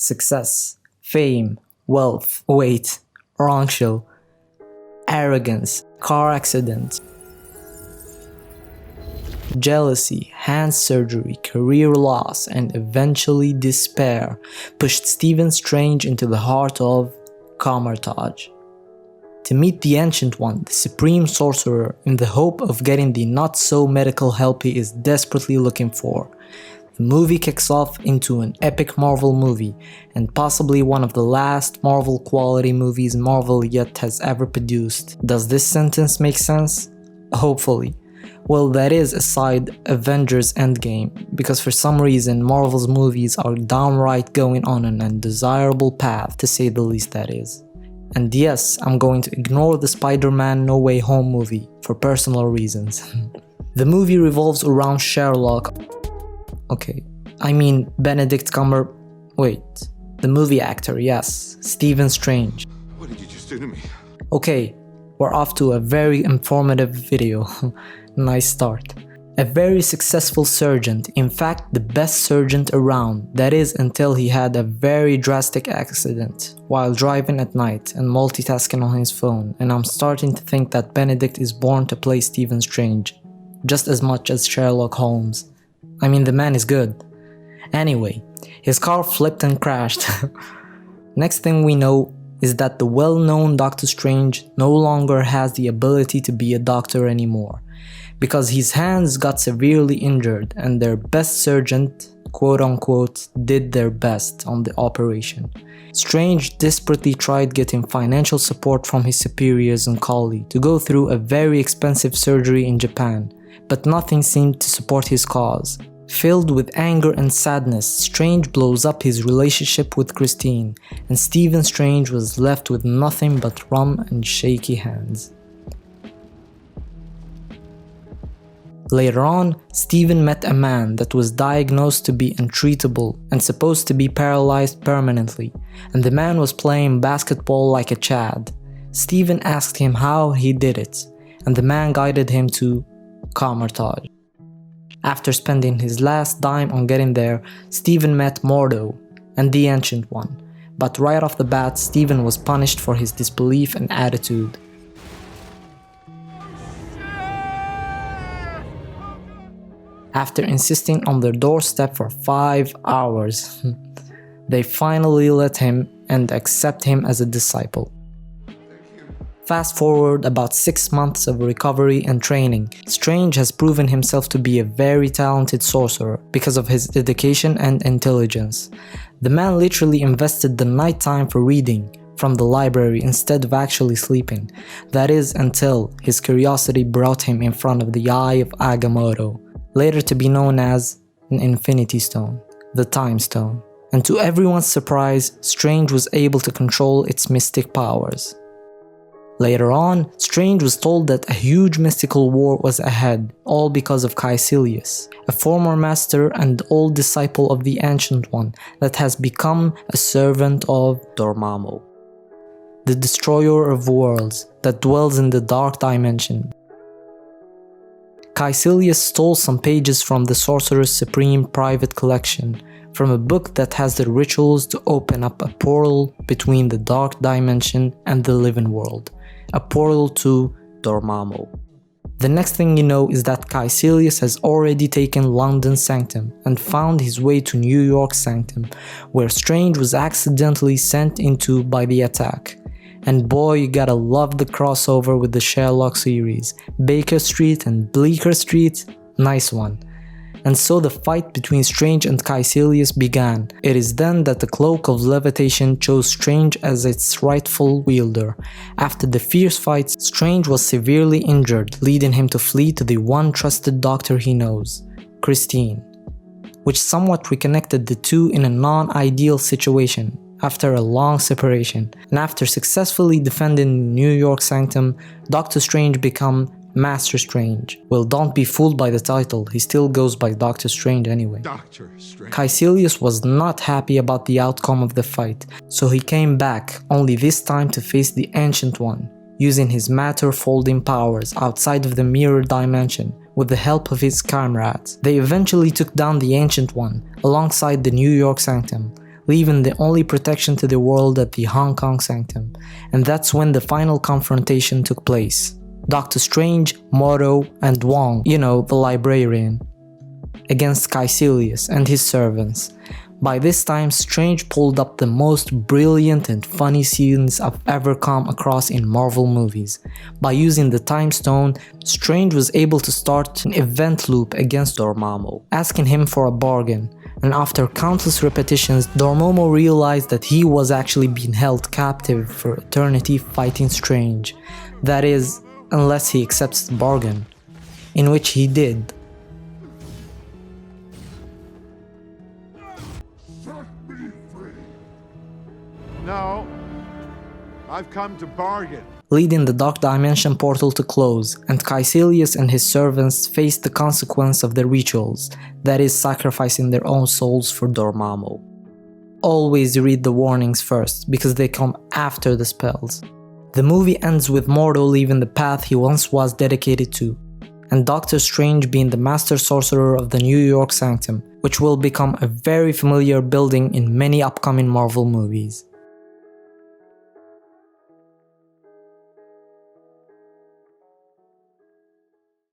success, fame, wealth, wait, wrong show, arrogance, car accident, jealousy, hand surgery, career loss, and eventually despair pushed Stephen Strange into the heart of Camartage to meet the Ancient One, the Supreme Sorcerer, in the hope of getting the not-so-medical help he is desperately looking for. The movie kicks off into an epic Marvel movie, and possibly one of the last Marvel-quality movies Marvel yet has ever produced. Does this sentence make sense? Hopefully. Well, that is aside Avengers Endgame, because for some reason Marvel's movies are downright going on an undesirable path, to say the least that is. And yes, I'm going to ignore the Spider-Man No Way Home movie, for personal reasons. The movie revolves around Sherlock. Okay, I mean Benedict Wait, the movie actor, yes, Stephen Strange. What did you just do to me? Okay, we're off to a very informative video. Nice start. A very successful surgeon, in fact the best surgeon around, that is until he had a very drastic accident while driving at night and multitasking on his phone, and I'm starting to think that Benedict is born to play Stephen Strange, just as much as Sherlock Holmes. I mean, the man is good. Anyway, his car flipped and crashed. Next thing we know is that the well-known Doctor Strange no longer has the ability to be a doctor anymore, because his hands got severely injured and their best surgeon, quote-unquote, did their best on the operation. Strange desperately tried getting financial support from his superiors and colleagues to go through a very expensive surgery in Japan, but nothing seemed to support his cause. Filled with anger and sadness, Strange blows up his relationship with Christine, and Stephen Strange was left with nothing but rum and shaky hands. Later on, Stephen met a man that was diagnosed to be untreatable and supposed to be paralyzed permanently, and the man was playing basketball like a Chad. Stephen asked him how he did it, and the man guided him to Camartage. After spending his last dime on getting there, Stephen met Mordo and the Ancient One, but right off the bat Stephen was punished for his disbelief and attitude. After insisting on their doorstep for 5 hours, they finally let him and accept him as a disciple. Fast forward about 6 months of recovery and training, Strange has proven himself to be a very talented sorcerer because of his dedication and intelligence. The man literally invested the nighttime for reading from the library instead of actually sleeping. That is until his curiosity brought him in front of the Eye of Agamotto, later to be known as an Infinity Stone, the Time Stone. And to everyone's surprise, Strange was able to control its mystic powers. Later on, Strange was told that a huge mystical war was ahead, all because of Caecilius, a former master and old disciple of the Ancient One that has become a servant of Dormamo, the destroyer of worlds that dwells in the dark dimension. Caecilius stole some pages from the Sorcerer's Supreme private collection, from a book that has the rituals to open up a portal between the dark dimension and the living world, a portal to Dormamo. The next thing you know is that Caecilius has already taken London's Sanctum and found his way to New York's Sanctum, where Strange was accidentally sent into by the attack. And boy, you gotta love the crossover with the Sherlock series. Baker Street and Bleecker Street, nice one. And so the fight between Strange and Caecilius began. It is then that the Cloak of Levitation chose Strange as its rightful wielder. After the fierce fight, Strange was severely injured, leading him to flee to the one trusted doctor he knows, Christine, which somewhat reconnected the two in a non-ideal situation after a long separation. And after successfully defending New York Sanctum, Doctor Strange became Master Strange. Well, don't be fooled by the title, he still goes by Doctor Strange anyway. Doctor Strange. Caecilius was not happy about the outcome of the fight, so he came back, only this time to face the Ancient One, using his matter-folding powers outside of the mirror dimension with the help of his comrades. They eventually took down the Ancient One alongside the New York Sanctum, leaving the only protection to the world at the Hong Kong Sanctum, and that's when the final confrontation took place. Doctor Strange, Mordo, and Wong, the librarian, against Caecilius and his servants. By this time, Strange pulled up the most brilliant and funny scenes I've ever come across in Marvel movies. By using the Time Stone, Strange was able to start an event loop against Dormamo, asking him for a bargain, and after countless repetitions, Dormamo realized that he was actually being held captive for eternity fighting Strange. That is, unless he accepts the bargain, in which he did. No, I've come to bargain. Leading the Dark Dimension portal to close, and Caecilius and his servants faced the consequence of their rituals, that is, sacrificing their own souls for Dormamo. Always read the warnings first, because they come after the spells. The movie ends with Mordo leaving the path he once was dedicated to, and Doctor Strange being the Master Sorcerer of the New York Sanctum, which will become a very familiar building in many upcoming Marvel movies.